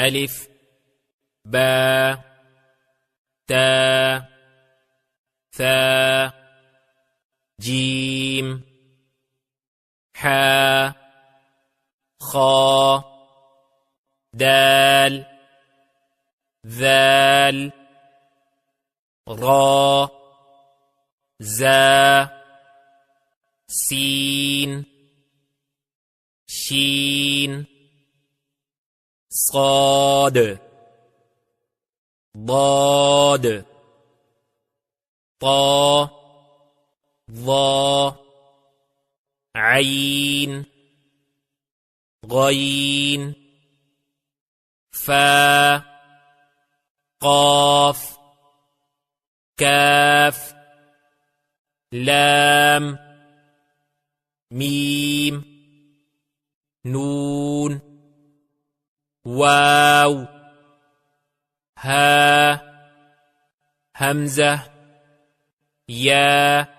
ألف با تا ثا جيم حا خا دال ذال را زا سين شين صاد ضاد طا ظا عين غين فا قاف كاف لام ميم نون واو ها همزة يا